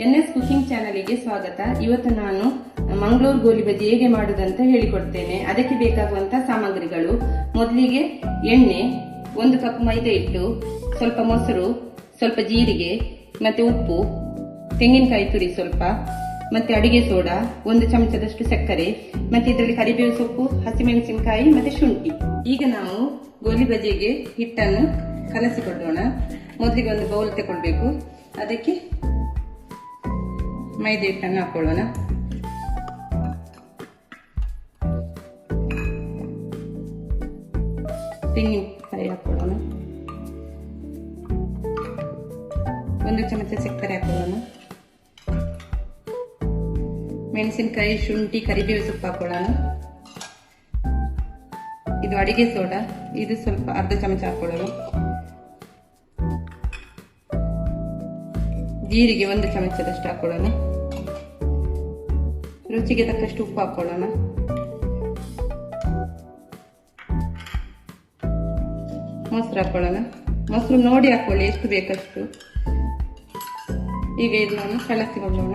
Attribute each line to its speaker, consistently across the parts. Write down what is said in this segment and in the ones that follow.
Speaker 1: NS cooking ಚಾನಲ್ಗೆ ಸ್ವಾಗತ. ಇವತ್ತು ನಾನು ಮಂಗಳೂರು ಗೋಲಿ ಬಜ್ಜಿ ಹೇಗೆ ಮಾಡುವುದಂತ ಹೇಳಿಕೊಡ್ತೇನೆ. ಅದಕ್ಕೆ ಬೇಕಾಗುವಂತ ಸಾಮಗ್ರಿಗಳು: ಮೊದಲಿಗೆ ಎಣ್ಣೆ, 1 ಕಪ್ ಮೈದಾ ಹಿಟ್ಟು, ಸ್ವಲ್ಪ ಮೊಸರು, ಸ್ವಲ್ಪ ಜೀರಿಗೆ, ಮತ್ತೆ ಉಪ್ಪು, ತೆಂಗಿನಕಾಯಿ ತುರಿ ಸ್ವಲ್ಪ, ಮತ್ತೆ ಅಡಿಗೆ ಸೋಡಾ, 1 ಚಮಚದಷ್ಟು ಸಕ್ಕರೆ, ಮತ್ತೆ ಇದರಲ್ಲಿ ಕರಿಬೇವು ಸೊಪ್ಪು, ಹಸಿಮೆಣಸಿನಕಾಯಿ ಮತ್ತೆ ಶುಂಠಿ. ಈಗ ನಾವು ಗೋಲಿ ಬಜ್ಜಿಗೆ ಹಿಟ್ಟನ್ನು ಕಲಸಿಕೊಳ್ಳೋಣ. ಮೊದಲಿಗೆ ಒಂದು ಬೌಲ್ ತಗೊಳ್ಬೇಕು. ಅದಕ್ಕೆ ಮೈದಾ ಹಿಟ್ಟನ್ನು ಹಾಕೊಳ್ಳೋಣ. ತೆಂಗಿನಕಾಯಿ ಹಾಕೊಳ್ಳೋಣ. 1 ಚಮಚ ಸಕ್ಕರೆ ಹಾಕೊಳ್ಳೋಣ. ಮೆಣಸಿನಕಾಯಿ, ಶುಂಠಿ, ಕರಿಬೇವು ಸೊಪ್ಪು ಹಾಕೊಳ್ಳೋಣ. ಇದು ಅಡಿಗೆ ಸೋಡಾ, ಇದು ಸ್ವಲ್ಪ ಅರ್ಧ ಚಮಚ ಹಾಕೊಳ್ಳೋಣ. ಜೀರಿಗೆ 1 ಚಮಚದಷ್ಟು ಹಾಕೊಳ್ಳೋಣ. ರುಚಿಗೆ ತಕ್ಕಷ್ಟು ಉಪ್ಪು ಹಾಕೊಳ್ಳೋಣ. ಮೊಸರು ಹಾಕೊಳ್ಳೋಣ. ಮೊಸರು ನೋಡಿ ಹಾಕೊಳ್ಳಿ, ಎಷ್ಟು ಬೇಕಷ್ಟು. ಈಗ ಇದನ್ನು ಕಲಸಿಕೊಳ್ಳೋಣ.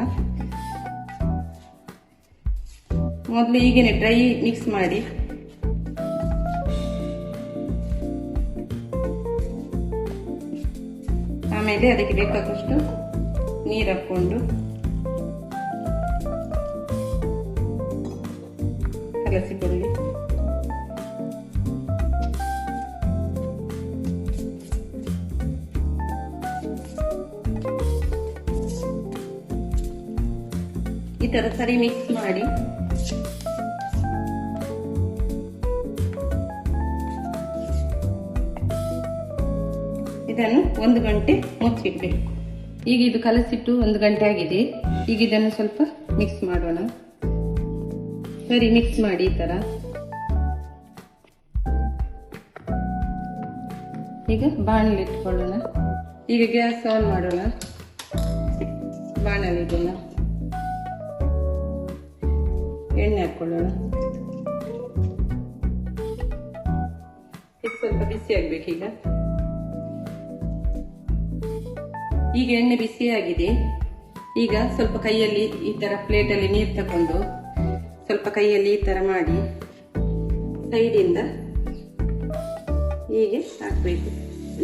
Speaker 1: ಮೊದಲು ಈಗೇನೆ ಡ್ರೈ ಮಿಕ್ಸ್ ಮಾಡಿ ಆಮೇಲೆ ಅದಕ್ಕೆ ಬೇಕಾದಷ್ಟು ನೀರು ಹಾಕೊಂಡು ಕಲಸಿಕೊಳ್ಳಿ. ಈ ತರ ಸರಿ ಮಿಕ್ಸ್ ಮಾಡಿ ಇದನ್ನು 1 ಗಂಟೆ ಮುಚ್ಚಿಡ್ಬೇಕು. ಈಗ ಇದು ಕಲಸಿಟ್ಟು 1 ಗಂಟೆ ಆಗಿದೆ. ಈಗ ಇದನ್ನು ಸ್ವಲ್ಪ ಮಿಕ್ಸ್ ಮಾಡೋಣ. ಸರಿ ಮಿಕ್ಸ್ ಮಾಡಿ ಈ ತರ. ಈಗ ಬಾಣಲೆ ಇಟ್ಕೊಳ್ಳೋಣ. ಈಗ ಗ್ಯಾಸ್ ಆನ್ ಮಾಡೋಣ. ಬಾಣಲೆ ಇಡೋಣ. ಎಣ್ಣೆ ಹಾಕೊಳ್ಳೋಣ. ಇದು ಸ್ವಲ್ಪ ಬಿಸಿ ಆಗ್ಬೇಕು. ಈಗ ಎಣ್ಣೆ ಬಿಸಿ ಆಗಿದೆ. ಈಗ ಸ್ವಲ್ಪ ಕೈಯಲ್ಲಿ ಈ ತರ ಪ್ಲೇಟಲ್ಲಿ ನೀರು ತಕೊಂಡು ಸ್ವಲ್ಪ ಕೈಯಲ್ಲಿ ಈ ತರ ಮಾಡಿ ಸೈಡಿಂದ ಹೀಗೆ ಹಾಕಬೇಕು.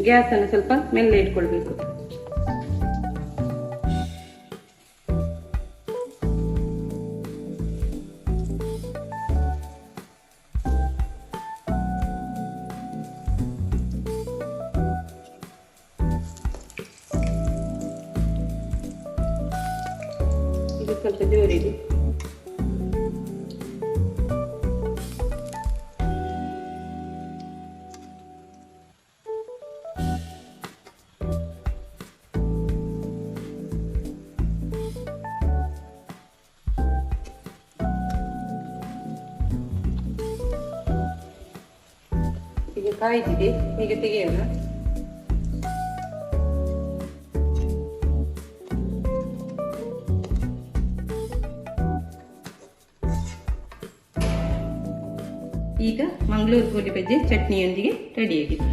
Speaker 1: ಗ್ಯಾಸ್ ಅನ್ನು ಸ್ವಲ್ಪ ಮೆಲ್ಲ ಇಟ್ಕೊಳ್ಬೇಕು. ಇದು ಸ್ವಲ್ಪ ಜೋರಿದೆ. ಈಗ ಕಾಯ್ದಿದೆ. ಈಗ ತೆಗೆಯೋಣ. ಈಗ ಮಂಗಳೂರು ಗೋಲಿ ಬಜ್ಜಿ ಚಟ್ನಿಯೊಂದಿಗೆ ರೆಡಿಯಾಗಿದೆ.